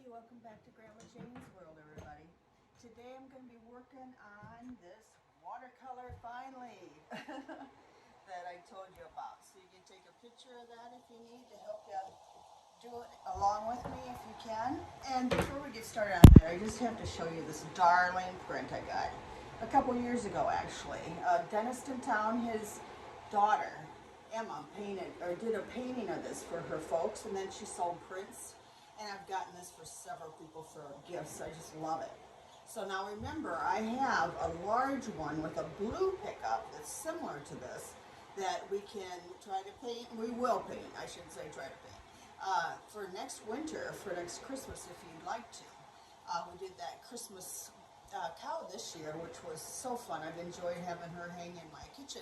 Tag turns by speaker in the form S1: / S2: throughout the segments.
S1: welcome back to Grandma Jane's World, everybody. Today I'm going to be working on this watercolor finally that I told you about. So you can take a picture of that if you need to help you do it along with me if you can. And before we get started on that, I just have to show you this darling print I got a couple years ago actually. Dentist in town, his daughter Emma did a painting of this for her folks, and then she sold prints. And I've gotten this for several people for gifts. I just love it. So now remember, I have a large one with a blue pickup that's similar to this that we can try to paint. We will paint, I shouldn't say try to paint. For next winter, for next Christmas, if you'd like to. We did that Christmas cow this year, which was so fun. I've enjoyed having her hang in my kitchen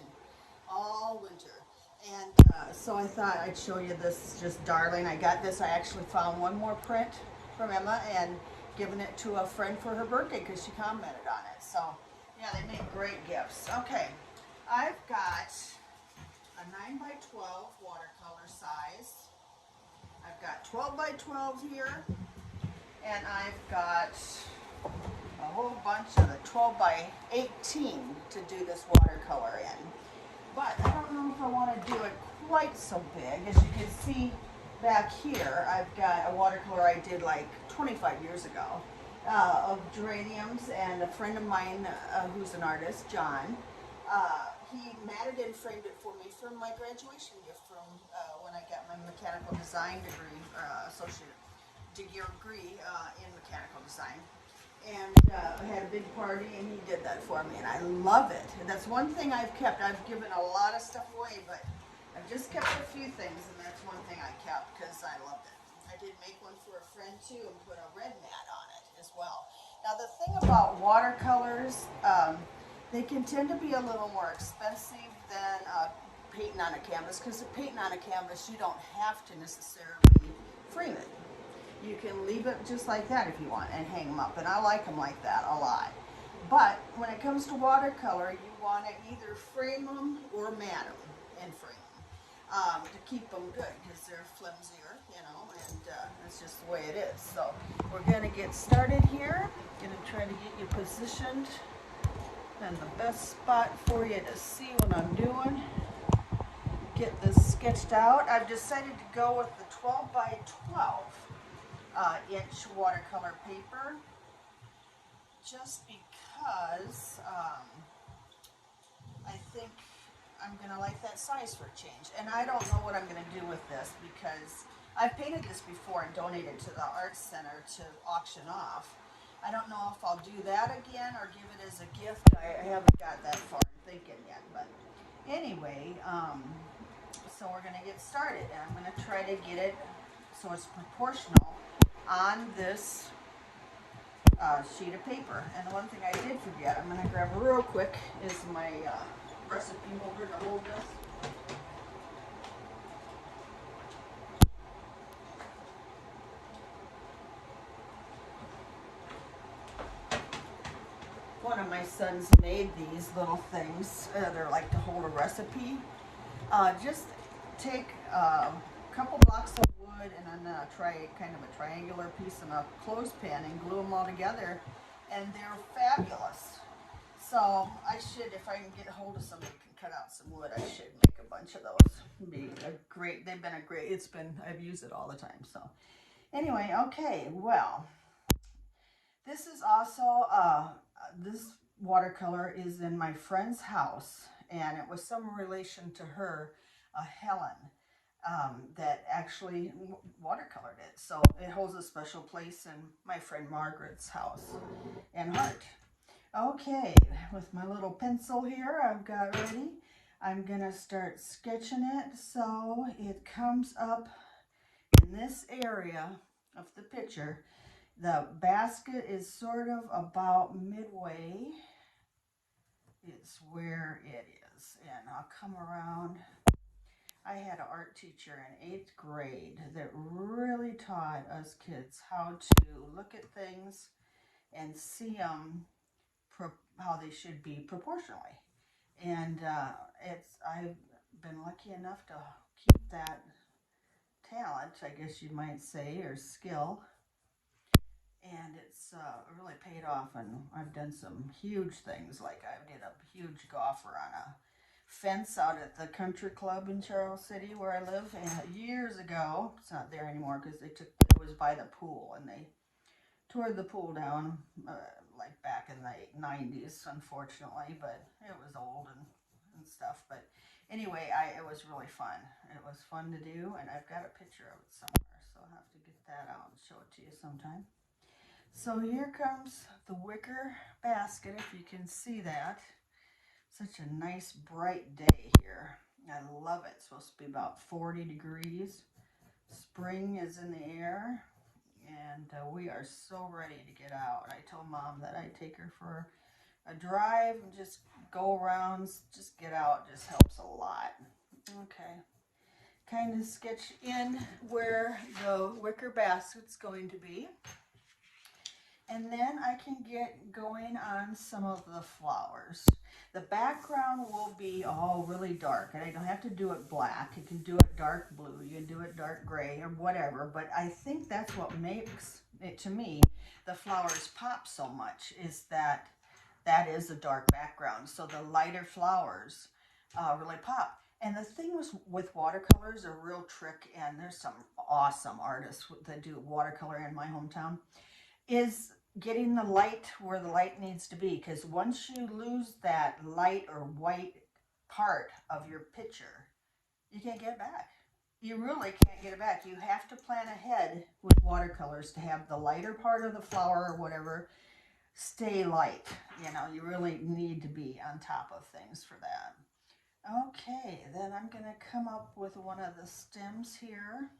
S1: all winter. And so I thought I'd show you this just darling. I got this. I actually found one more print from Emma and given it to a friend for her birthday because she commented on it. So yeah, they make great gifts. Okay, I've got a 9x12 watercolor size. I've got 12x12 here, and I've got a whole bunch of the 12x18 to do this watercolor in. But I don't know if I want to do it quite so big. As you can see back here, I've got a watercolor I did like 25 years ago of geraniums, and a friend of mine who's an artist, John, he matted and framed it for me for my graduation gift from when I got my mechanical design degree, associate degree in mechanical design. And I had a big party, and he did that for me, and I love it. And that's one thing I've kept. I've given a lot of stuff away, but I've just kept a few things, and that's one thing I kept because I loved it. I did make one for a friend too and put a red mat on it as well. Now the thing about watercolors, they can tend to be a little more expensive than painting on a canvas, because painting on a canvas you don't have to necessarily frame it. You can leave it just like that if you want and hang them up, and I like them like that a lot. But when it comes to watercolor, you want to either frame them or mat them and frame them to keep them good, because they're flimsier, you know, and that's just the way it is. So we're going to get started here. Going to try to get you positioned in the best spot for you to see what I'm doing. Get this sketched out. I've decided to go with the 12x12 inch watercolor paper, just because I think I'm going to like that size for a change. And I don't know what I'm going to do with this, because I've painted this before and donated to the Arts Center to auction off. I don't know if I'll do that again or give it as a gift. I haven't got that far thinking yet, but anyway, so we're going to get started, and I'm going to try to get it so it's proportional on this sheet of paper. And the one thing I did forget, I'm going to grab real quick, is my recipe holder to hold this. One of my sons made these little things. They're like to hold a recipe. Just take a couple blocks of wood and then try kind of a triangular piece and a clothespin and glue them all together, and they're fabulous. So I should, if I can get a hold of somebody who can cut out some wood, I should make a bunch of those. Be a great. They've been a great. I've used it all the time. So anyway, okay. Well, this is also this watercolor is in my friend's house, and it was some relation to her, Helen, that actually watercolored it. So it holds a special place in my friend Margaret's house and heart. Okay, with my little pencil here I've got ready, I'm gonna start sketching it so it comes up in this area of the picture. The basket is sort of about midway. It's where it is, and I'll come around. I had an art teacher in 8th grade that really taught us kids how to look at things and see them how they should be proportionally. And I've been lucky enough to keep that talent, I guess you might say, or skill. and it's really paid off, and I've done some huge things, like I did a huge gopher on a fence out at the country club in Charles City where I live, and years ago. It's not there anymore because it was by the pool, and they tore the pool down like back in the 90s, unfortunately, but it was old and stuff. But anyway, it was really fun. It was fun to do, and I've got a picture of it somewhere, so I'll have to get that out and show it to you sometime. So here comes the wicker basket, if you can see that. Such a nice bright day here. I love it. It's supposed to be about 40 degrees. Spring is in the air, and we are so ready to get out. I told Mom that I'd take her for a drive and just go around, just get out, just helps a lot. Okay, kind of sketch in where the wicker basket's going to be. And then I can get going on some of the flowers. The background will be all really dark, and I don't have to do it black. You can do it dark blue, you can do it dark gray, or whatever, but I think that's what makes it, to me, the flowers pop so much, is that is a dark background. So the lighter flowers really pop. And the thing with watercolors, a real trick, and there's some awesome artists that do watercolor in my hometown, is getting the light where the light needs to be, because once you lose that light or white part of your picture, you can't get it back. You really can't get it back. You have to plan ahead with watercolors to have the lighter part of the flower or whatever stay light. You know, you really need to be on top of things for that. Okay, then I'm going to come up with one of the stems here.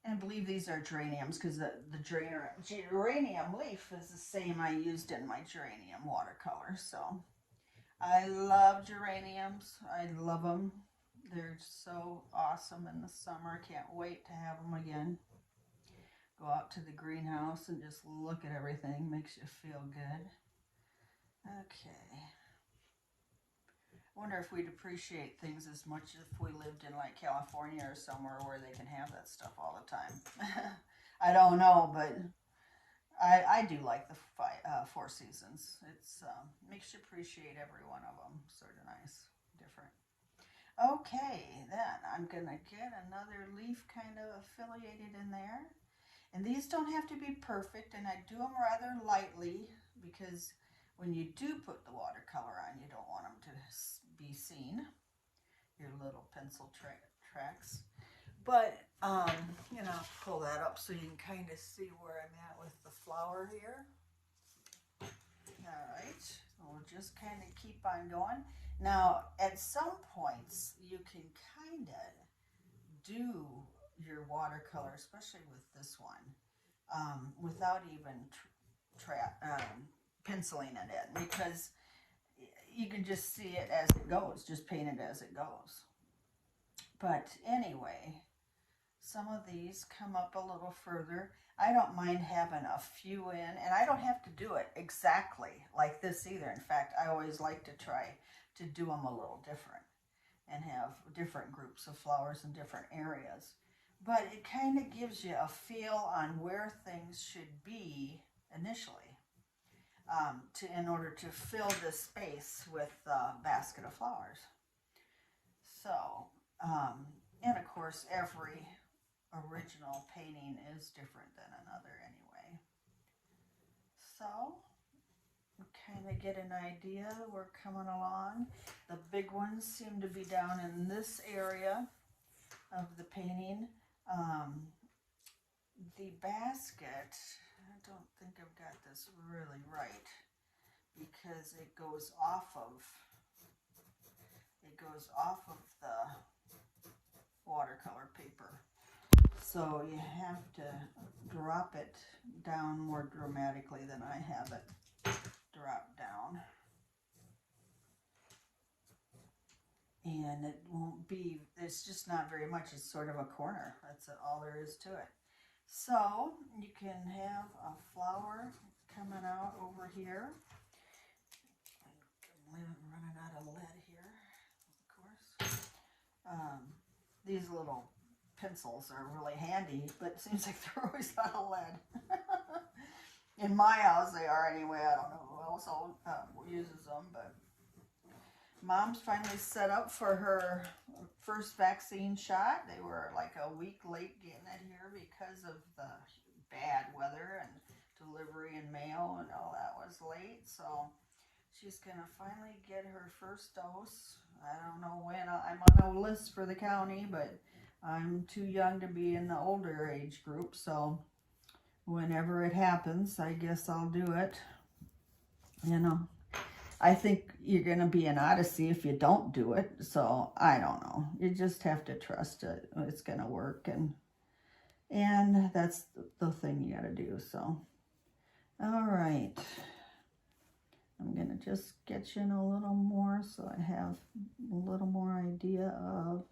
S1: And I believe these are geraniums, because the geranium leaf is the same I used in my geranium watercolor. So I love geraniums. I love them. They're so awesome in the summer. Can't wait to have them again. Go out to the greenhouse and just look at everything. Makes you feel good. Okay. I wonder if we'd appreciate things as much if we lived in like California or somewhere where they can have that stuff all the time. I don't know, but I do like the four seasons. It's makes you appreciate every one of them. Sort of nice, different. Okay, then I'm gonna get another leaf kind of affiliated in there. And these don't have to be perfect, and I do them rather lightly, because when you do put the watercolor on, you don't want them to be seen, your little pencil tracks. But, you know, pull that up so you can kind of see where I'm at with the flower here. All right, we'll just kind of keep on going. Now, at some points, you can kind of do your watercolor, especially with this one, without even penciling it in, because you can just see it as it goes, just paint it as it goes. But anyway, some of these come up a little further. I don't mind having a few in, and I don't have to do it exactly like this either. In fact, I always like to try to do them a little different and have different groups of flowers in different areas. But it kind of gives you a feel on where things should be initially, in order to fill this space with a basket of flowers. So, and of course, every original painting is different than another anyway. So, kind of get an idea. We're coming along. The big ones seem to be down in this area of the painting. The basket, I don't think I've got this really right, because it goes off of the watercolor paper. So you have to drop it down more dramatically than I have it drop down. And it won't be, it's just not very much. It's sort of a corner. That's all there is to it. So you can have a flower coming out over here. I'm running out of lead here, of course. These little pencils are really handy, but it seems like they're always out of lead. In my house they are anyway. I don't know who else uses them, but Mom's finally set up for her first vaccine shot. They were like a week late getting it here because of the bad weather and delivery and mail and all that was late. So she's gonna finally get her first dose. I don't know when. I'm on a list for the county, but I'm too young to be in the older age group. So whenever it happens, I guess I'll do it. You know, I think you're going to be an odyssey if you don't do it. So I don't know. You just have to trust it. It's going to work. And that's the thing you got to do. So, all right. I'm going to just sketch in a little more so I have a little more idea of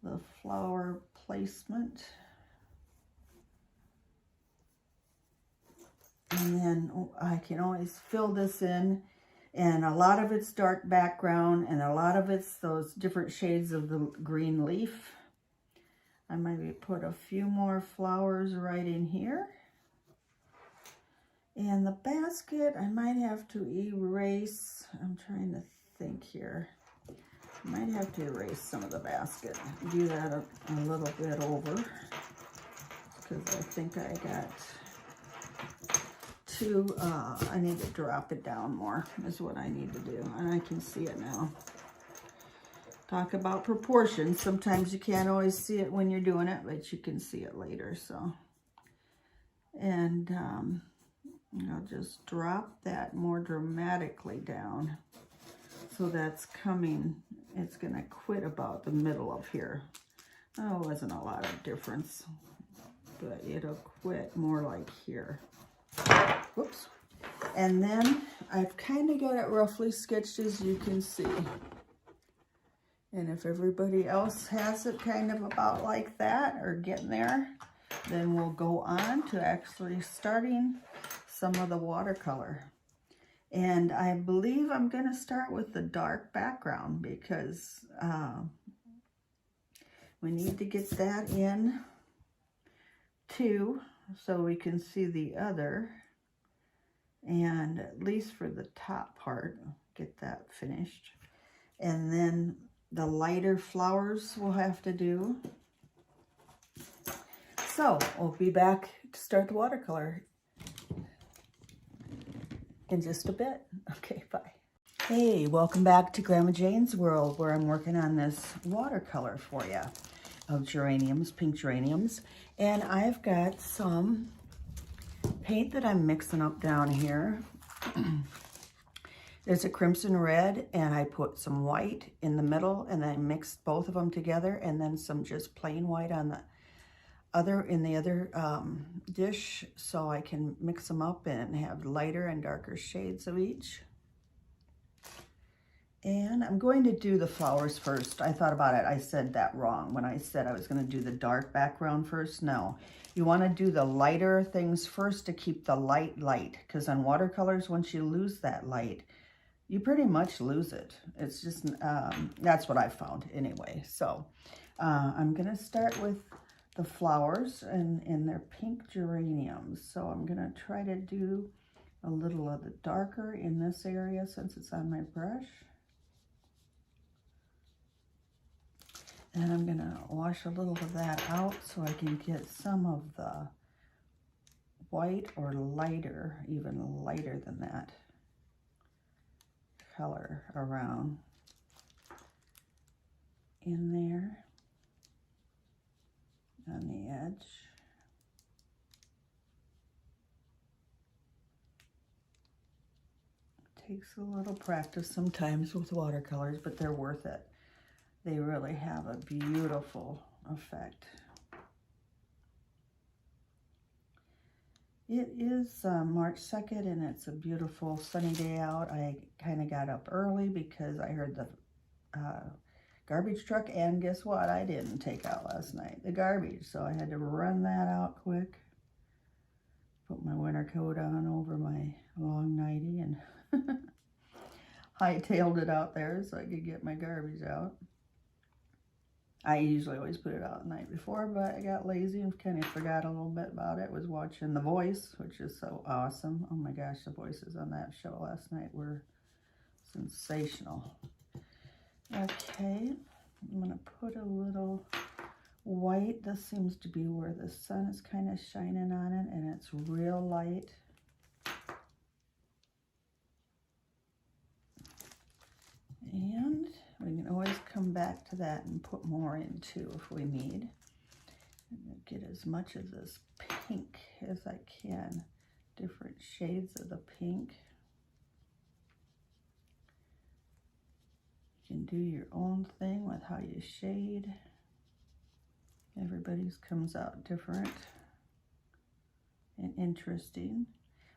S1: the flower placement. And then I can always fill this in, and a lot of it's dark background and a lot of it's those different shades of the green leaf. I maybe put a few more flowers right in here. And the basket, I might have to erase. I'm trying to think here. I might have to erase some of the basket. Do that a little bit over, because I think I got I need to drop it down more is what I need to do. And I can see it now. Talk about proportions. Sometimes you can't always see it when you're doing it, but you can see it later. So, and I'll just drop that more dramatically down. So that's coming, it's gonna quit about the middle of here. Oh, it wasn't a lot of difference, but it'll quit more like here. Whoops. And then I've kind of got it roughly sketched, as you can see. And if everybody else has it kind of about like that or getting there, then we'll go on to actually starting some of the watercolor. And I believe I'm going to start with the dark background because we need to get that in too, so we can see the other. And at least for the top part, get that finished. And then the lighter flowers we'll have to do. So we'll be back to start the watercolor in just a bit. Okay, bye. Hey, welcome back to Grandma Jane's World, where I'm working on this watercolor for you of geraniums, pink geraniums. And I've got some paint that I'm mixing up down here. There's a crimson red, and I put some white in the middle, and I mixed both of them together, and then some just plain white on the other dish, so I can mix them up and have lighter and darker shades of each. And I'm going to do the flowers first. I thought about it. I said that wrong when I said I was going to do the dark background first. No, you want to do the lighter things first to keep the light, because on watercolors, once you lose that light, you pretty much lose it. It's just, that's what I found anyway. So I'm going to start with the flowers and they're pink geraniums. So I'm going to try to do a little of the darker in this area since it's on my brush. And I'm going to wash a little of that out so I can get some of the white or lighter, even lighter than that color around in there on the edge. It takes a little practice sometimes with watercolors, but they're worth it. They really have a beautiful effect. It is March 2nd, and it's a beautiful sunny day out. I kind of got up early because I heard the garbage truck, and guess what? I didn't take out last night, the garbage, so I had to run that out quick. Put my winter coat on over my long nightie and hightailed it out there so I could get my garbage out. I usually always put it out the night before, but I got lazy and kind of forgot a little bit about it. Was watching The Voice, which is so awesome. Oh my gosh, the voices on that show last night were sensational. Okay, I'm going to put a little white. This seems to be where the sun is kind of shining on it, and it's real light. And we can always come back to that and put more in too if we need. And get as much of this pink as I can. Different shades of the pink. You can do your own thing with how you shade. Everybody's comes out different and interesting.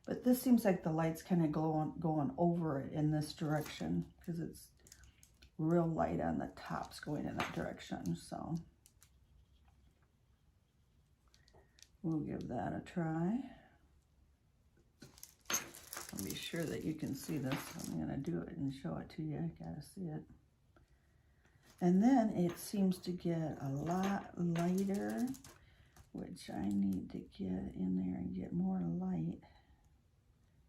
S1: But this seems like the light's kind of going over it in this direction because it's real light on the tops going in that direction. So we'll give that a try. I'll be sure that you can see this. I'm going to do it and show it to you. I gotta see it. And then it seems to get a lot lighter, which I need to get in there and get more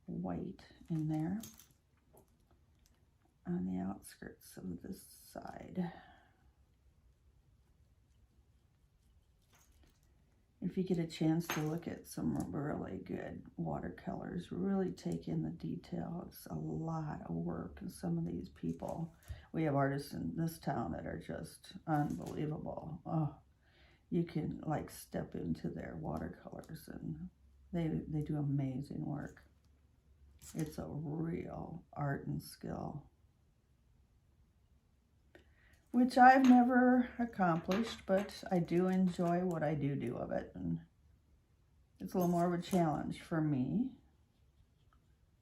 S1: white in there on the outskirts of this side. If you get a chance to look at some really good watercolors, really take in the detail. It's a lot of work, and some of these people, we have artists in this town that are just unbelievable. Oh, you can like step into their watercolors and they do amazing work. It's a real art and skill, which I've never accomplished, but I do enjoy what I do of it, and it's a little more of a challenge for me,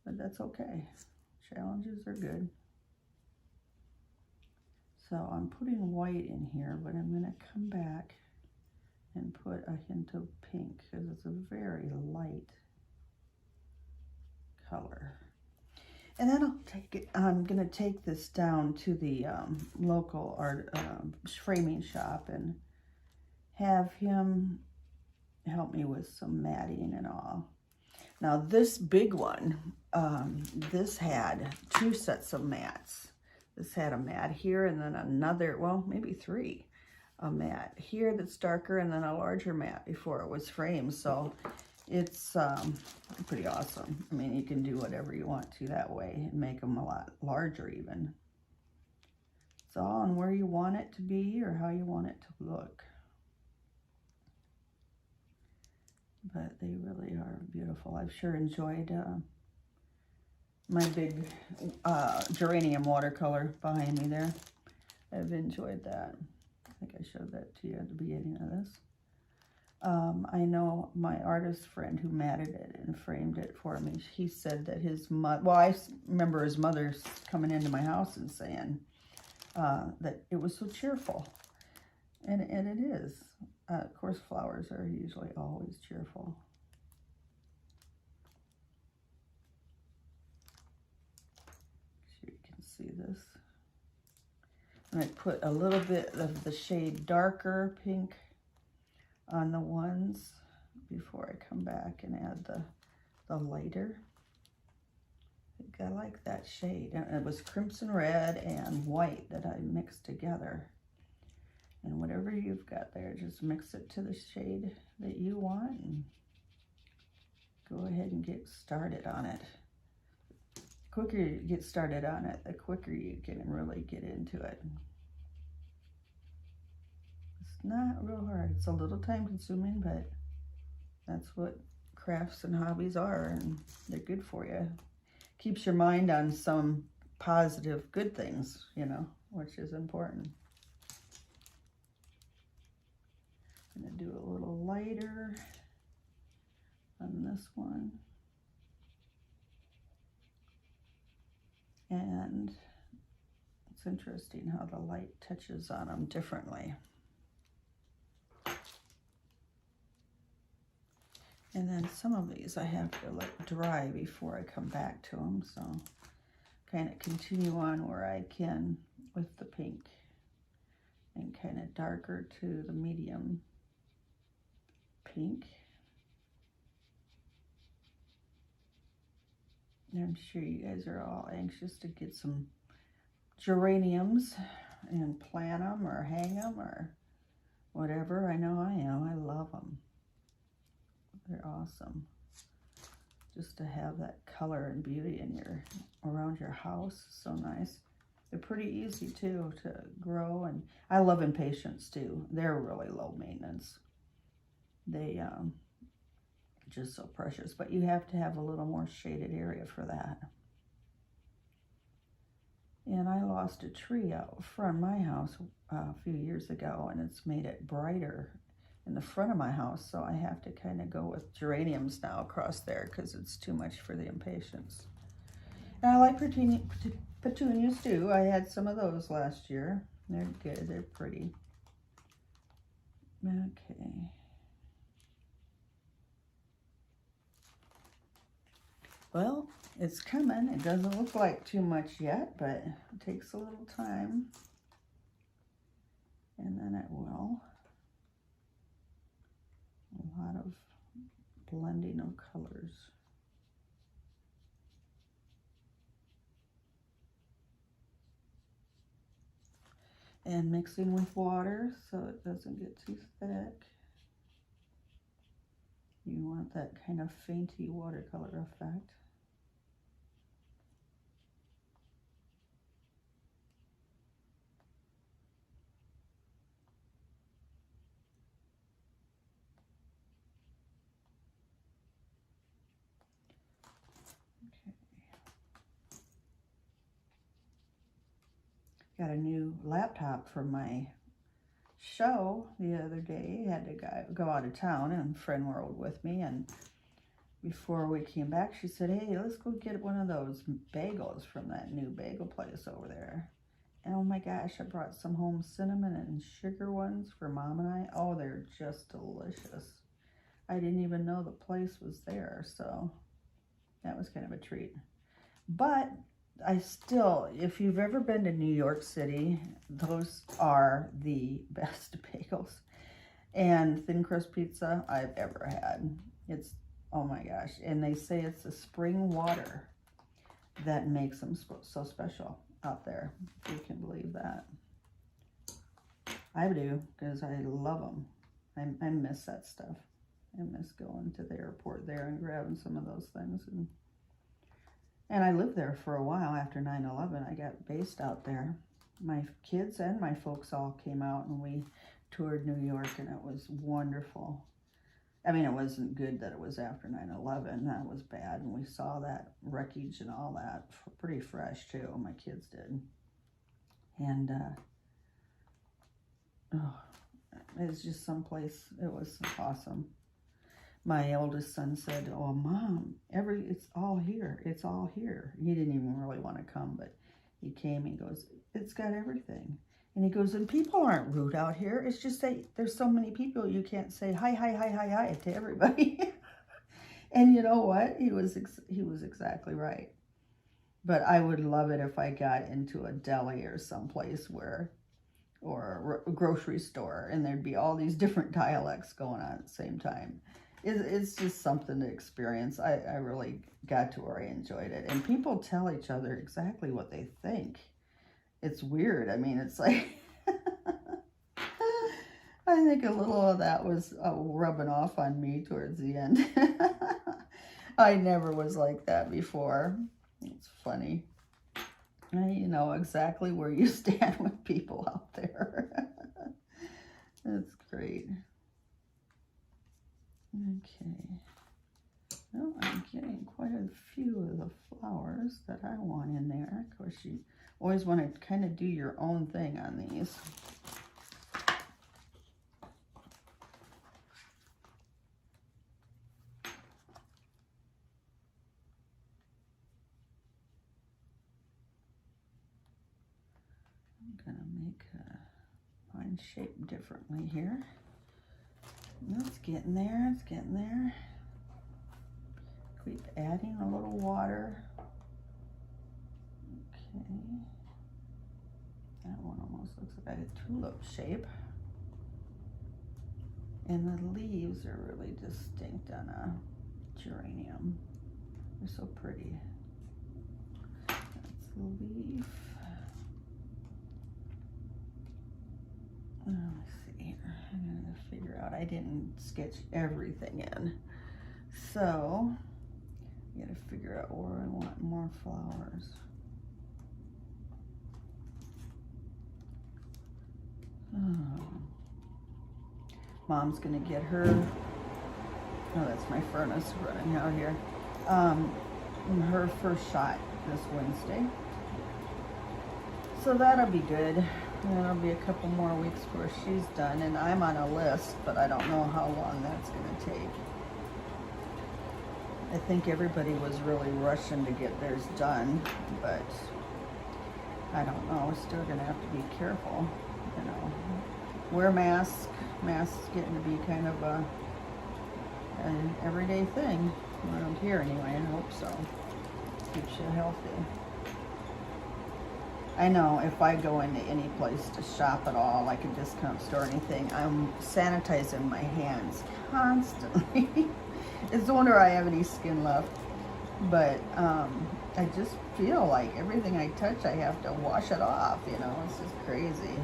S1: but that's okay. Challenges are good. So I'm putting white in here, but I'm going to come back and put a hint of pink because it's a very light color. And then I'm going to take this down to the local art framing shop and have him help me with some matting and all. Now this big one, this had 2 sets of mats. This had a mat here and then another, well, maybe 3. A mat here that's darker and then a larger mat before it was framed. So it's pretty awesome. I mean, you can do whatever you want to that way and make them a lot larger even. It's all on where you want it to be or how you want it to look. But they really are beautiful. I've sure enjoyed my big Geranium Watercolor behind me there. I've enjoyed that. I think I showed that to you at the beginning of this. I know my artist friend who matted it and framed it for me, he said that his mother, well, I remember his mother coming into my house and saying that it was so cheerful. And it is. Of course, flowers are usually always cheerful. So you can see this. And I put a little bit of the shade darker pink on the ones before I come back and add the lighter. I think I like that shade. And it was crimson red and white that I mixed together. And whatever you've got there, just mix it to the shade that you want and go ahead and get started on it. The quicker you get started on it, the quicker you can really get into it. It's not real hard. It's a little time consuming, but that's what crafts and hobbies are, and they're good for you. Keeps your mind on some positive, good things, you know, which is important. I'm going to do a little lighter on this one. And it's interesting how the light touches on them differently. And then some of these I have to let dry before I come back to them. So kind of continue on where I can with the pink and kind of darker to the medium pink. And I'm sure you guys are all anxious to get some geraniums and plant them or hang them or whatever. I know I am. I love them. They're awesome. Just to have that color and beauty in around your house. So nice. They're pretty easy too to grow, and I love impatiens too. They're really low maintenance. They just so precious, but you have to have a little more shaded area for that. And I lost a tree out front my house a few years ago, and it's made it brighter in the front of my house, so I have to kind of go with geraniums now across there because it's too much for the impatiens. And I like petunias too. I had some of those last year. They're good. They're pretty. Okay. Well, it's coming. It doesn't look like too much yet, but it takes a little time. And then it will. A lot of blending of colors. And mixing with water so it doesn't get too thick. You want that kind of fainty watercolor effect. Got a new laptop for my show the other day. Had to go out of town, and a friend rode with me, and before we came back she said, hey, let's go get one of those bagels from that new bagel place over there. And oh my gosh, I brought some home, cinnamon and sugar ones for Mom and I. Oh, they're just delicious. I didn't even know the place was there, so that was kind of a treat. But I still, if you've ever been to New York City, those are the best bagels and thin crust pizza I've ever had. It's, oh my gosh. And they say it's the spring water that makes them so special out there, if you can believe that. I do, because I love them. I miss that stuff. I miss going to the airport there and grabbing some of those things. And I lived there for a while after 9/11. I got based out there. My kids and my folks all came out and we toured New York, and it was wonderful. I mean, it wasn't good that it was after 9/11. That was bad. And we saw that wreckage and all that pretty fresh too. My kids did. And it was just someplace, it was awesome. My oldest son said, oh, Mom, it's all here. It's all here. He didn't even really want to come, but he came. He goes, it's got everything. And he goes, and people aren't rude out here. It's just that there's so many people you can't say hi, hi, hi, hi, hi to everybody. And you know what? He was exactly right. But I would love it if I got into a deli or someplace or a grocery store, and there'd be all these different dialects going on at the same time. It's just something to experience. I really got to where I enjoyed it. And people tell each other exactly what they think. It's weird. I mean, it's like, I think a little of that was rubbing off on me towards the end. I never was like that before. It's funny. You know exactly where you stand with people out there. That's great. Okay. Well, I'm getting quite a few of the flowers that I want in there. Of course, you always want to kind of do your own thing on these. I'm going to make mine shape differently here. It's getting there, it's getting there. Keep adding a little water. Okay. That one Almost looks like a tulip shape. And the leaves are really distinct on a geranium. They're so pretty. That's the leaf. Let's see here. I'm gonna figure out, I didn't sketch everything in. So, I gotta figure out where I want more flowers. Oh. Mom's gonna get her, oh, that's my furnace running out here, her first shot this Wednesday. So that'll be good. And it'll be a couple more weeks before she's done, and I'm on a list, but I don't know how long that's gonna take. I think everybody was really rushing to get theirs done, but I don't know, we're still gonna have to be careful, you know. Wear masks. Masks getting to be kind of an everyday thing around here anyway. I hope so. Keeps you healthy. I know if I go into any place to shop at all, like a discount store or anything, I'm sanitizing my hands constantly. It's no wonder I have any skin left. But I just feel like everything I touch, I have to wash it off, you know. It's just crazy.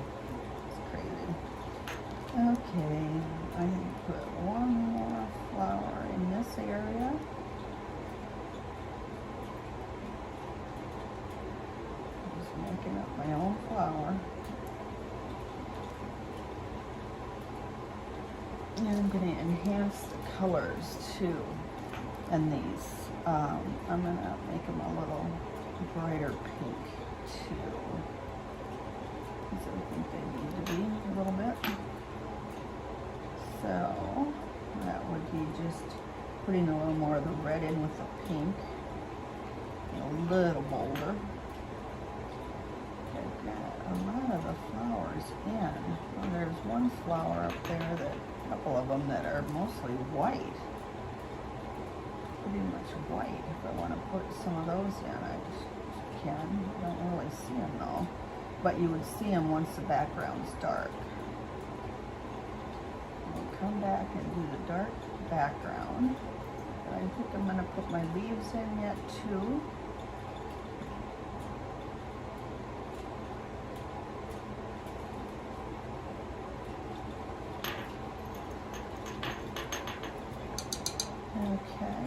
S1: Okay, I put one more flower in this area. Just making up my own flower. And I'm going to enhance the colors too. And these, I'm going to make them a little brighter pink too. Because I think they need to be a little bit. So that would be just putting a little more of the red in with the pink, a little bolder. I've got a lot of the flowers in. Well, there's one flower up there, that a couple of them that are mostly white. Pretty much white. If I want to put some of those in, I just can. I don't really see them though. But you would see them once the background's dark. Come back and do the dark background. I think I'm going to put my leaves in yet too. Okay.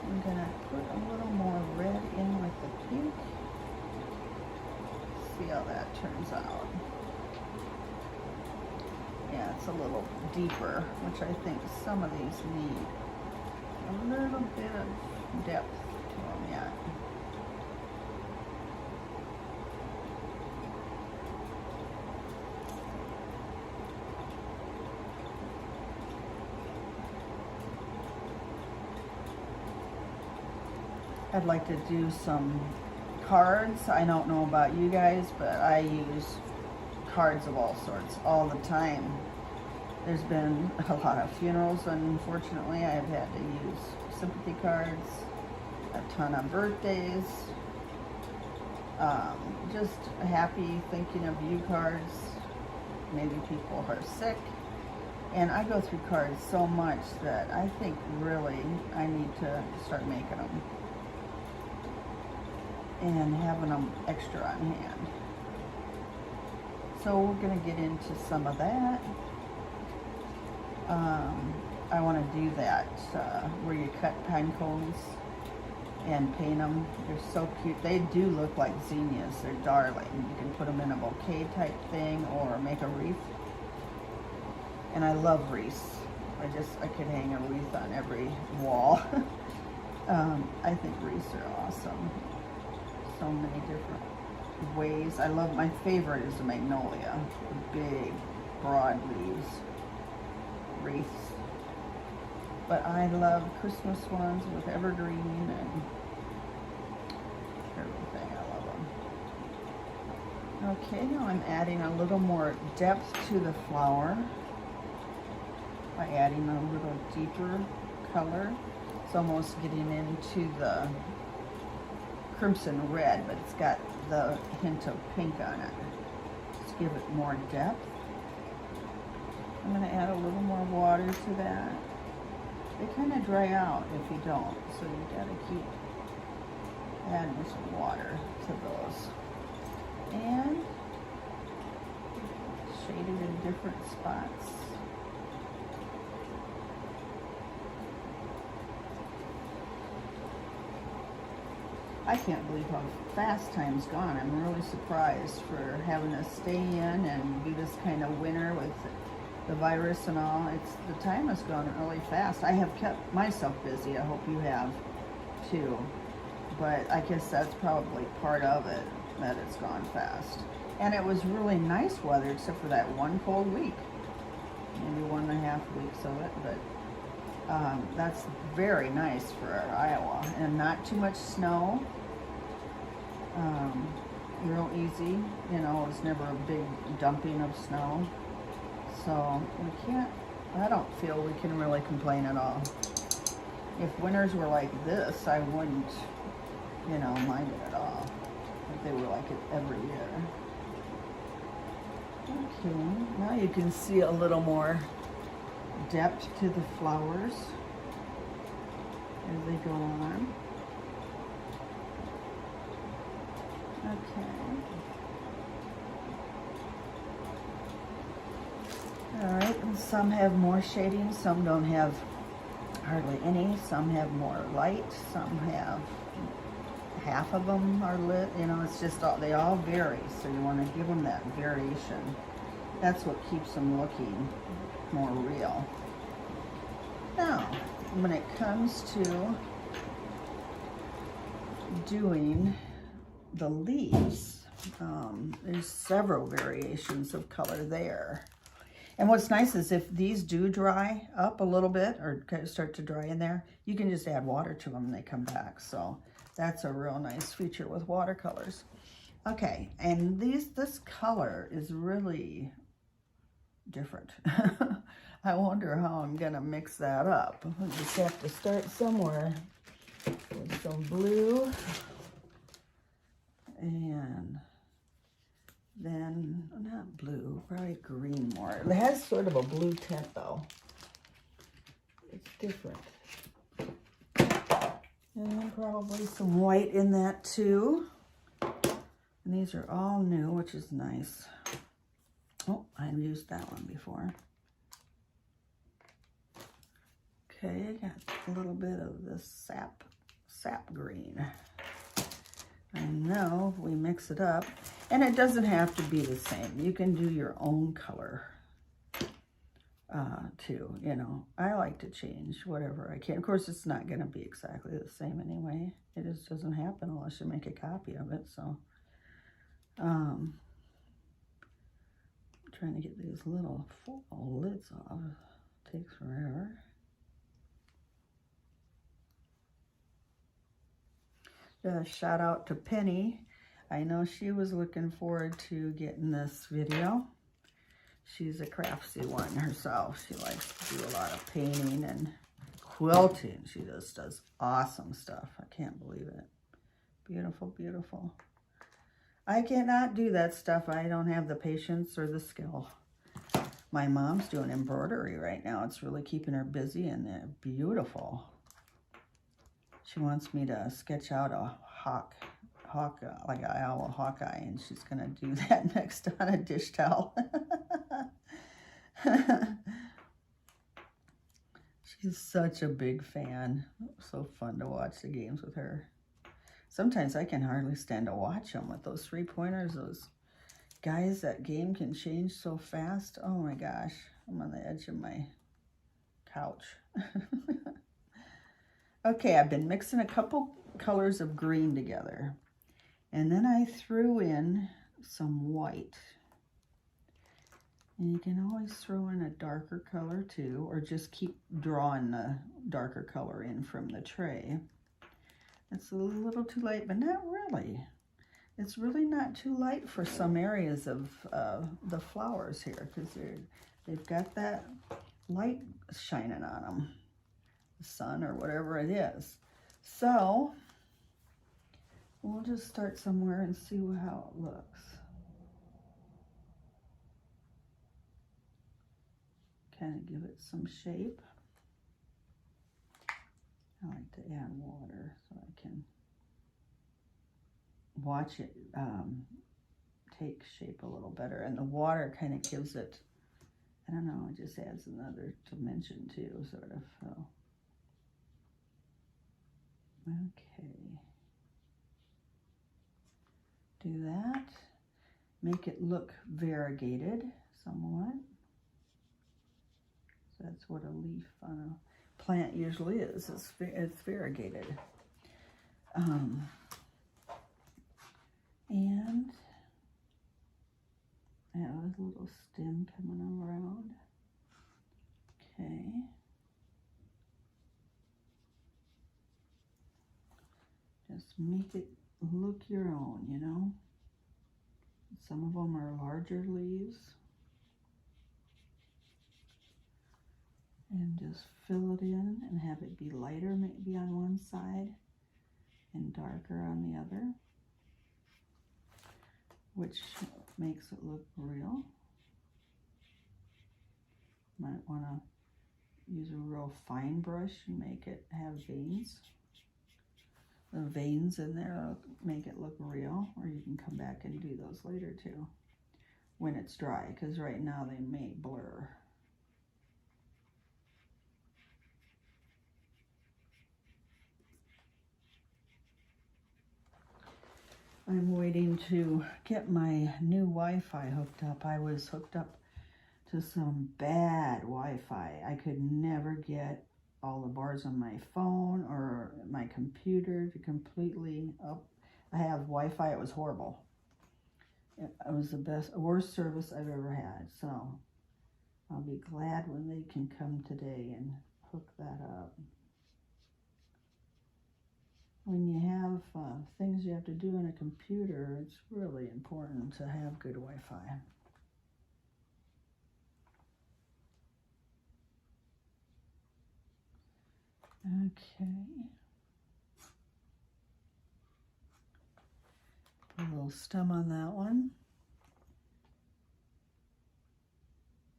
S1: I'm going to put a little more red in with the pink. See how that turns out. Yeah, it's a little deeper, which I think some of these need a little bit of depth to them yet. I'd like to do some cards. I don't know about you guys, but I use cards of all sorts all the time. There's been a lot of funerals, unfortunately. I've had to use sympathy cards, a ton of birthdays, just happy thinking of you cards. Maybe people are sick. And I go through cards so much that I think really I need to start making them and having them extra on hand. So we're going to get into some of that. I want to do that where you cut pine cones and paint them. They're so cute. They do look like zinnias. They're darling. You can put them in a bouquet type thing or make a wreath. And I love wreaths. I could hang a wreath on every wall. I think wreaths are awesome. So many different ways. I love, my favorite is the magnolia. The big, broad leaves. Wreaths. But I love Christmas ones with evergreen and everything. I love them. Okay, now I'm adding a little more depth to the flower by adding a little deeper color. It's almost getting into the crimson red, but it's got the hint of pink on it. Just give it more depth. I'm going to add a little more water to that. They kind of dry out if you don't, so you got to keep adding some water to those. And shaded in different spots. I can't believe how fast time's gone. I'm really surprised for having to stay in and do this kind of winter with the virus and all. The time has gone really fast. I have kept myself busy. I hope you have too. But I guess that's probably part of it, that it's gone fast. And it was really nice weather except for that one cold week. Maybe 1.5 weeks of it, but that's very nice for Iowa. And not too much snow. Real easy. You know, it's never a big dumping of snow. So I don't feel we can really complain at all. If winters were like this, I wouldn't, you know, mind it at all. If they were like it every year. Okay, now you can see a little more depth to the flowers as they go on. Okay. Alright, and some have more shading, some don't have hardly any, some have more light, some have half of them are lit, you know, it's just all, they all vary, so you want to give them that variation. That's what keeps them looking more real. Now, when it comes to doing the leaves, there's several variations of color there. And what's nice is if these do dry up a little bit or start to dry in there, you can just add water to them and they come back. So that's a real nice feature with watercolors. Okay, and this color is really different. I wonder how I'm gonna mix that up. I just have to start somewhere with some blue and then, not blue, probably green more. It has sort of a blue tint though. It's different. And then probably some white in that too. And these are all new, which is nice. Oh, I've used that one before. Okay, I got a little bit of this sap green. I know if we mix it up, and it doesn't have to be the same. You can do your own color too, you know. I like to change whatever I can. Of course, it's not going to be exactly the same anyway. It just doesn't happen unless you make a copy of it. So, trying to get these little full lids off. Takes forever. Shout out to Penny. I know she was looking forward to getting this video. She's a craftsy one herself. She likes to do a lot of painting and quilting. She just does awesome stuff. I can't believe it. Beautiful, beautiful. I cannot do that stuff. I don't have the patience or the skill. My mom's doing embroidery right now. It's really keeping her busy and beautiful. She wants me to sketch out a hawk, like an owl hawkeye, and she's gonna do that next on a dish towel. She's such a big fan. So fun to watch the games with her. Sometimes I can hardly stand to watch them with those 3-pointers. Those guys, that game can change so fast. Oh my gosh, I'm on the edge of my couch. Okay, I've been mixing a couple colors of green together. And then I threw in some white. And you can always throw in a darker color too, or just keep drawing the darker color in from the tray. It's a little too light, but not really. It's really not too light for some areas of the flowers here, because they've got that light shining on them. Sun or whatever it is. So We'll just start somewhere and see how it looks. Kind of give it some shape. I like to add water so I can watch it take shape a little better. And the water kind of gives it, I don't know, it just adds another dimension too, sort of. So. Okay. Do that. Make it look variegated somewhat. So that's what a leaf on a plant usually is. It's variegated. And I have a little stem coming around. Okay. Just make it look your own, you know. Some of them are larger leaves. And just fill it in and have it be lighter maybe on one side and darker on the other, which makes it look real. Might want to use a real fine brush and make it have veins. The veins in there make it look real, or you can come back and do those later too when it's dry, because right now they may blur. I'm waiting to get my new Wi-Fi hooked up. I was hooked up to some bad Wi-Fi. I could never get all the bars on my phone or my computer to completely up. I have Wi-Fi. It was horrible. It was the worst service I've ever had. So I'll be glad when they can come today and hook that up. When you have things you have to do on a computer, it's really important to have good Wi-Fi. Okay. Put a little stem on that one.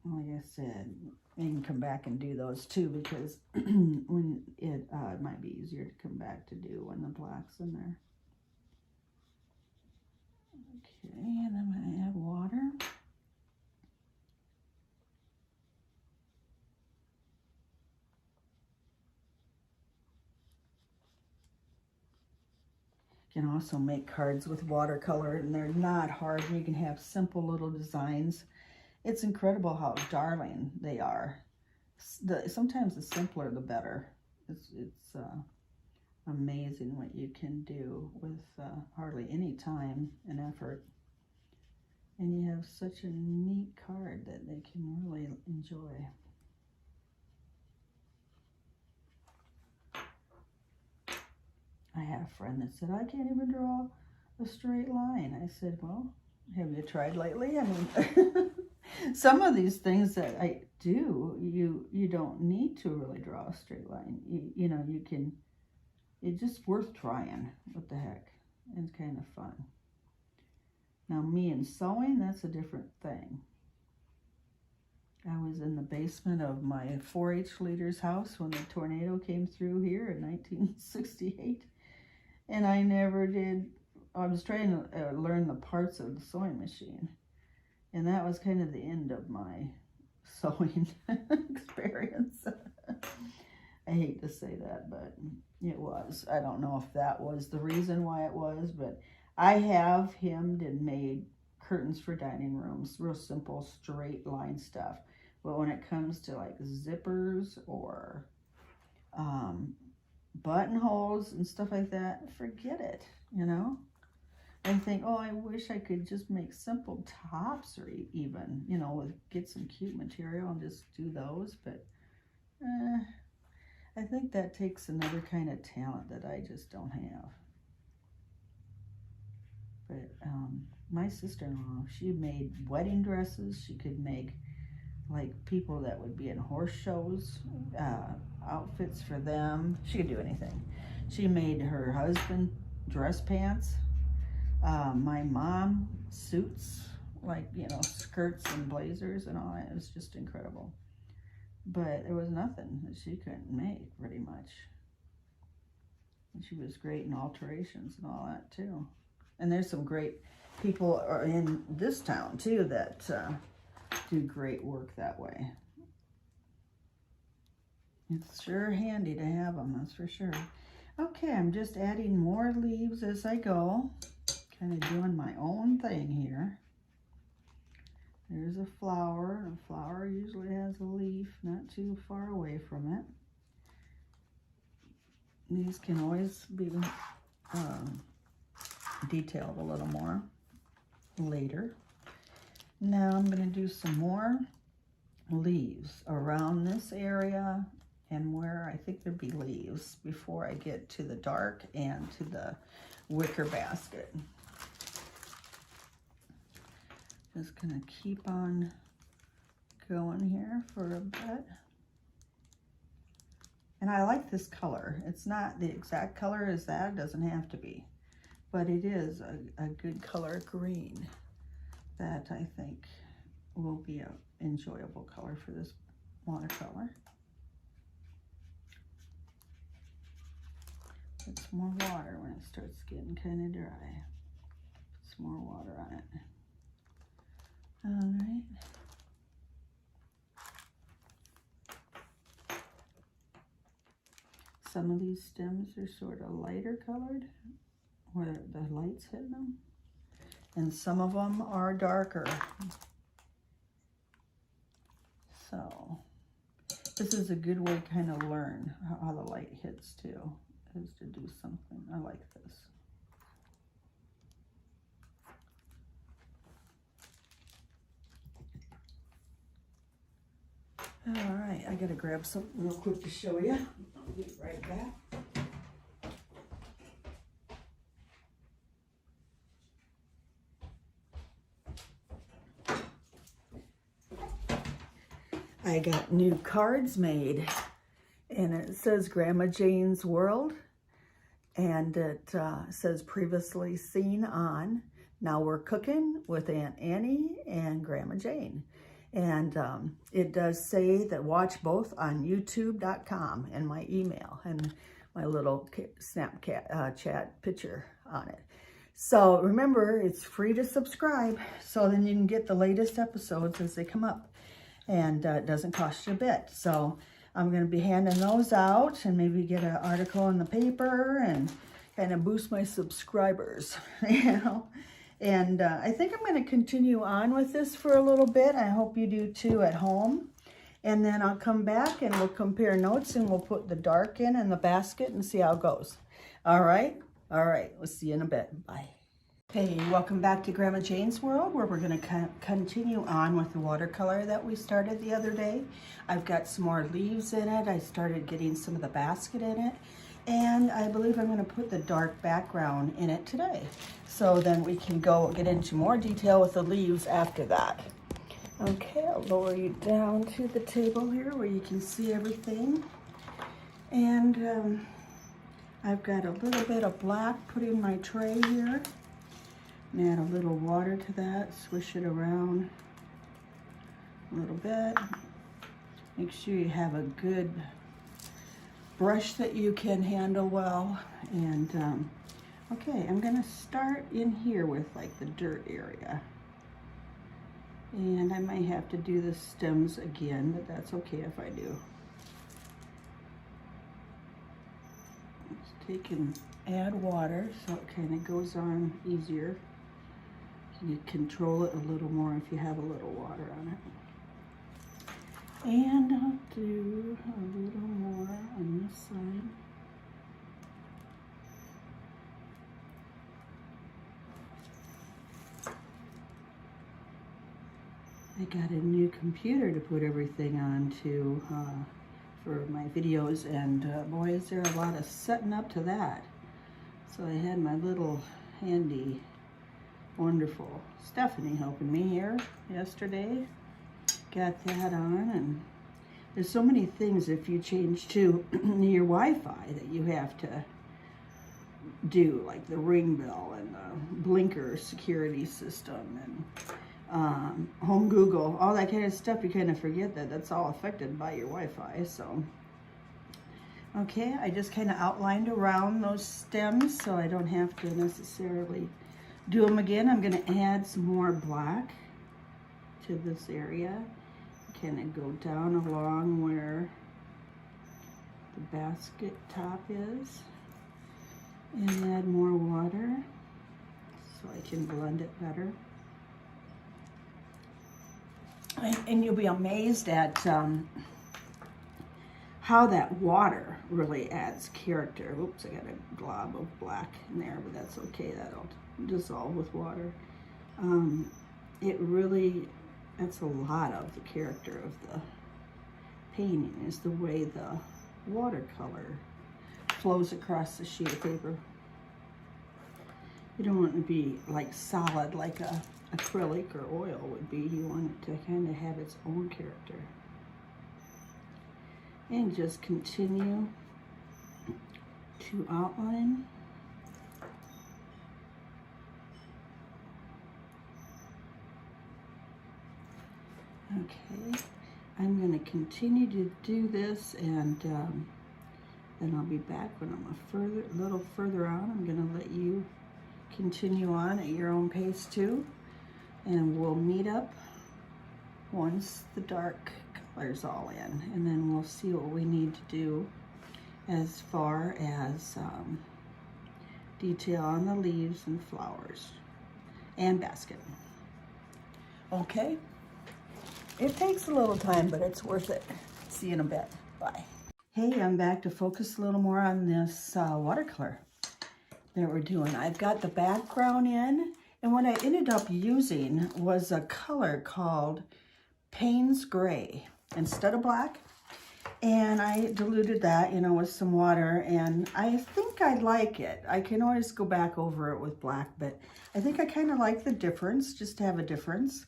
S1: Like I said, you can come back and do those too, because when it might be easier to come back to do when the black's in there. Okay, and I'm going to add water. You can also make cards with watercolor, and they're not hard. You can have simple little designs. It's incredible how darling they are. Sometimes the simpler the better. It's amazing what you can do with hardly any time and effort. And you have such a neat card that they can really enjoy. I had a friend that said, I can't even draw a straight line. I said, well, have you tried lately? I mean, some of these things that I do, you don't need to really draw a straight line. You know, you can, it's just worth trying. What the heck? It's kind of fun. Now, me and sewing, that's a different thing. I was in the basement of my 4-H leader's house when the tornado came through here in 1968. And I never did, I was trying to learn the parts of the sewing machine. And that was kind of the end of my sewing experience. I hate to say that, but it was. I don't know if that was the reason why it was, but I have hemmed and made curtains for dining rooms, real simple straight line stuff. But when it comes to like zippers or buttonholes and stuff like that, forget it, you know? I think, oh, I wish I could just make simple tops, or even, you know, get some cute material and just do those. But I think that takes another kind of talent that I just don't have. But my sister-in-law, she made wedding dresses. She could make like people that would be in horse shows, outfits for them. She could do anything. She made her husband dress pants, my mom suits, like, you know, skirts and blazers and all that. It was just incredible. But there was nothing that she couldn't make, pretty much. And she was great in alterations and all that too. And there's some great people in this town too that do great work that way. It's sure handy to have them, that's for sure. Okay, I'm just adding more leaves as I go. Kind of doing my own thing here. There's a flower. A flower usually has a leaf not too far away from it. These can always be detailed a little more later. Now I'm going to do some more leaves around this area and where I think there'd be leaves before I get to the dark and to the wicker basket. Just going to keep on going here for a bit. And I like this color. It's not the exact color as that, it doesn't have to be. But it is a good color green that I think will be an enjoyable color for this watercolor. Put some more water when it starts getting kind of dry. Put some more water on it. All right. Some of these stems are sort of lighter colored where the light's hitting them. And some of them are darker. So this is a good way to kind of learn how the light hits too, is to do something. I like this. All right, I gotta grab something real quick to show you. I'll be right back. I got new cards made, and it says Grandma Jane's World, and it says previously seen on Now We're Cooking with Aunt Annie and Grandma Jane. And it does say that watch both on youtube.com and my email and my little Snapchat chat picture on it. So remember, it's free to subscribe, so then you can get the latest episodes as they come up. And it doesn't cost you a bit. So I'm going to be handing those out and maybe get an article in the paper and kind of boost my subscribers, you know. And I think I'm going to continue on with this for a little bit. I hope you do too at home. And then I'll come back and we'll compare notes and we'll put the dark in the basket and see how it goes. All right? All right. We'll see you in a bit. Bye. Hey, welcome back to Grandma Jane's World, where we're going to continue on with the watercolor that we started the other day. I've got some more leaves in it. I started getting some of the basket in it. And I believe I'm going to put the dark background in it today. So then we can go get into more detail with the leaves after that. Okay, I'll lower you down to the table here where you can see everything. And I've got a little bit of black put in my tray here. And add a little water to that, swish it around a little bit. Make sure you have a good brush that you can handle well. And okay, I'm gonna start in here with like the dirt area. And I might have to do the stems again, but that's okay if I do. Let's take and add water so it kind of goes on easier. You control it a little more if you have a little water on it. And I'll do a little more on this side. I got a new computer to put everything on to for my videos, and boy, is there a lot of setting up to that. So I had my little handy wonderful Stephanie helping me here yesterday. Got that on, and there's so many things if you change to your Wi-Fi that you have to do, like the ring bell and the blinker security system and home Google, all that kind of stuff. You kind of forget that that's all affected by your Wi-Fi. So, okay, I just kind of outlined around those stems so I don't have to necessarily do them again. I'm going to add some more black to this area. Kind of go down along where the basket top is and add more water so I can blend it better. And you'll be amazed at how that water really adds character. Oops, I got a glob of black in there, but that's okay. That'll dissolve with water. It really, that's a lot of the character of the painting, is the way the watercolor flows across the sheet of paper. You don't want it to be like solid like a acrylic or oil would be. You want it to kind of have its own character. And just continue to outline. Okay, I'm going to continue to do this, and then I'll be back when I'm a little further on. I'm going to let you continue on at your own pace too, and we'll meet up once the dark color's all in, and then we'll see what we need to do as far as detail on the leaves and flowers and basket. Okay. It takes a little time, but it's worth it. See you in a bit. Bye. Hey, I'm back to focus a little more on this watercolor that we're doing. I've got the background in, and what I ended up using was a color called Payne's Gray instead of black. And I diluted that, you know, with some water, and I think I like it. I can always go back over it with black, but I think I kind of like the difference, just to have a difference.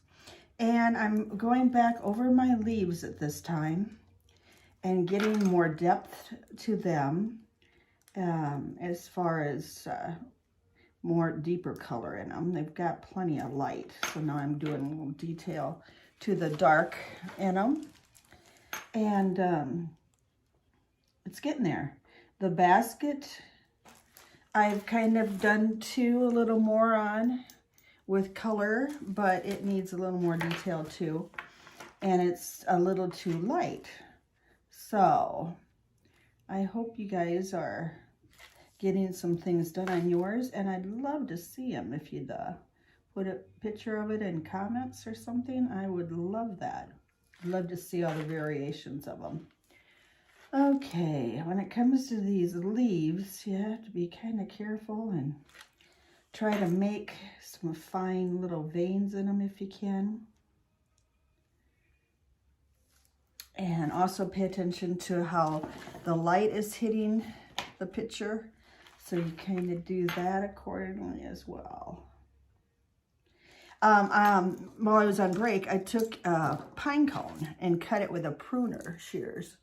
S1: And I'm going back over my leaves at this time and getting more depth to them as far as more deeper color in them. They've got plenty of light, so now I'm doing a little detail to the dark in them. And it's getting there. The basket, I've kind of done a little more on with color, but it needs a little more detail too, and it's a little too light. So I hope you guys are getting some things done on yours, and I'd love to see them. If you'd put a picture of it in comments or something, I would love that. I'd love to see all the variations of them. Okay, when it comes to these leaves, you have to be kind of careful and try to make some fine little veins in them if you can. And also pay attention to how the light is hitting the picture. So you kind of do that accordingly as well. While I was on break, I took a pine cone and cut it with a pruner shears.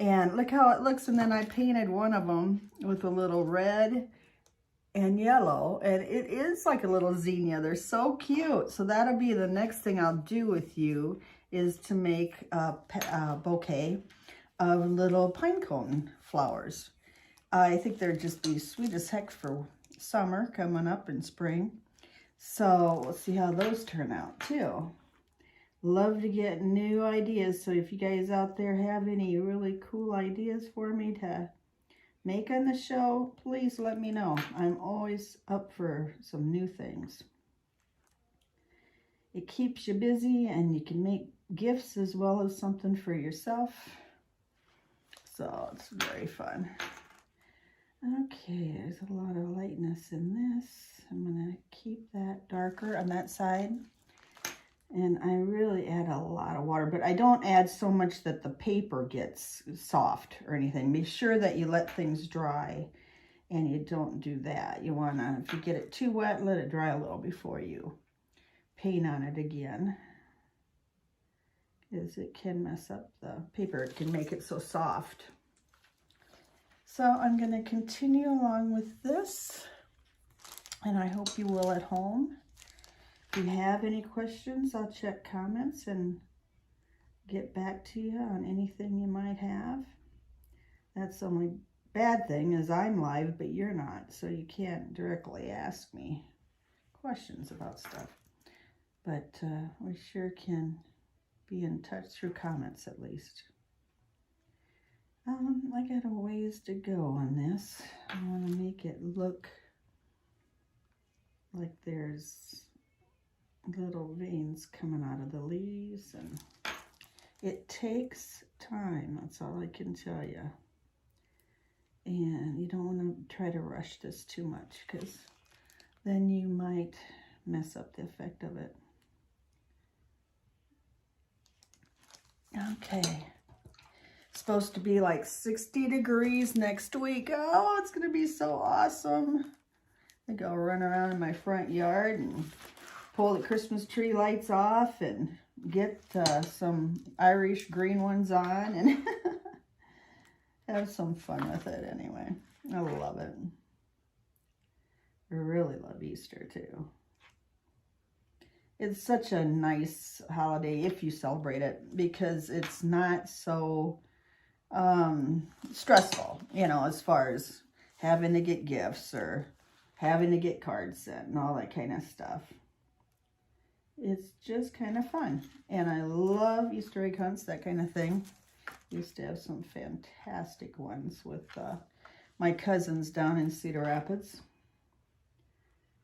S1: And look how it looks. And then I painted one of them with a little red and yellow, and it is like a little zinnia. They're so cute. So that'll be the next thing I'll do with you, is to make a bouquet of little pine cone flowers. I think they'd just be sweet as heck for summer coming up in spring. So we'll see how those turn out too. Love to get new ideas. So if you guys out there have any really cool ideas for me to make on the show, please let me know. I'm always up for some new things. It keeps you busy, and you can make gifts as well as something for yourself. So it's very fun. Okay, there's a lot of lightness in this. I'm gonna keep that darker on that side. And I really add a lot of water, but I don't add so much that the paper gets soft or anything. Be sure that you let things dry, and you don't do that. You wanna, if you get it too wet, let it dry a little before you paint on it again, because it can mess up the paper. It can make it so soft. So I'm going to continue along with this, and I hope you will at home. If you have any questions, I'll check comments and get back to you on anything you might have. That's the only bad thing is I'm live, but you're not, so you can't directly ask me questions about stuff. But we sure can be in touch through comments at least. I got a ways to go on this. I want to make it look like there's little veins coming out of the leaves, and it takes time, that's all I can tell you. And you don't want to try to rush this too much, because then you might mess up the effect of it. Okay. Supposed to be like 60 degrees next week. Oh, it's gonna be so awesome. I think I'll run around in my front yard and pull the Christmas tree lights off and get some Irish green ones on and have some fun with it anyway. I love it. I really love Easter too. It's such a nice holiday if you celebrate it, because it's not so stressful, you know, as far as having to get gifts or having to get cards sent and all that kind of stuff. It's just kind of fun. And I love Easter egg hunts, that kind of thing. Used to have some fantastic ones with my cousins down in Cedar Rapids.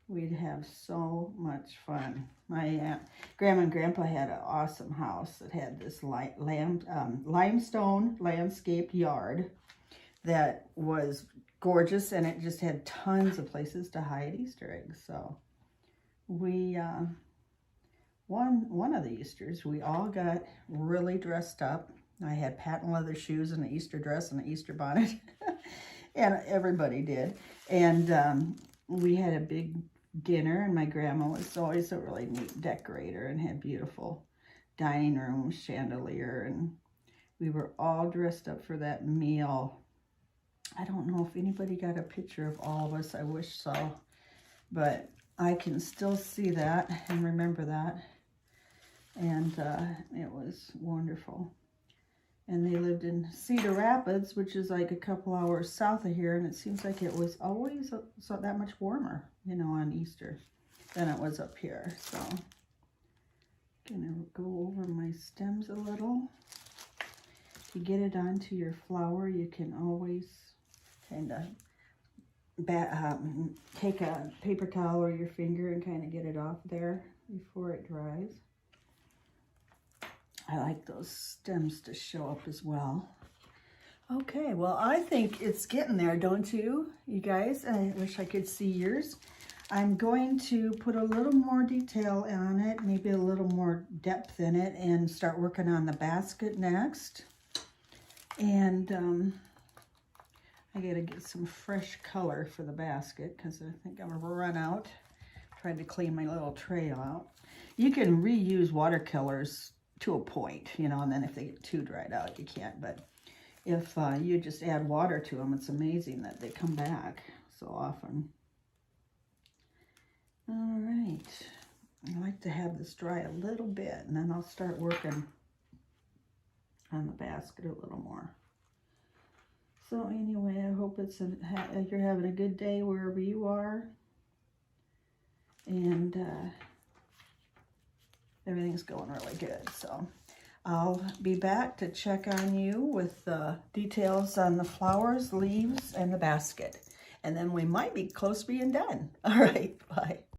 S1: We'd have so much fun. My grandma and grandpa had an awesome house that had this limestone landscaped yard that was gorgeous, and it just had tons of places to hide Easter eggs. So we, one of the Easters, we all got really dressed up. I had patent leather shoes and an Easter dress and an Easter bonnet, and everybody did. And we had a big dinner, and my grandma was always a really neat decorator and had beautiful dining room chandelier, and we were all dressed up for that meal. I don't know if anybody got a picture of all of us. I wish so, but I can still see that and remember that, and it was wonderful. And they lived in Cedar Rapids, which is like a couple hours south of here, and it seems like it was always so that much warmer, you know, on Easter than it was up here. So I'm gonna go over my stems a little. To get it onto your flower, you can always kind of take a paper towel or your finger and kind of get it off there before it dries. I like those stems to show up as well. Okay, well, I think it's getting there, don't you, you guys? I wish I could see yours. I'm going to put a little more detail on it, maybe a little more depth in it, and start working on the basket next. And I gotta get some fresh color for the basket, because I think I'm gonna run out. Trying to clean my little tray out. You can reuse watercolors to a point, you know, and then if they get too dried out, you can't. But if you just add water to them, it's amazing that they come back so often. All right, I like to have this dry a little bit, and then I'll start working on the basket a little more. So anyway, I hope you're having a good day wherever you are, and everything's going really good. So I'll be back to check on you with the details on the flowers, leaves, and the basket. And then we might be close to being done. All right, bye.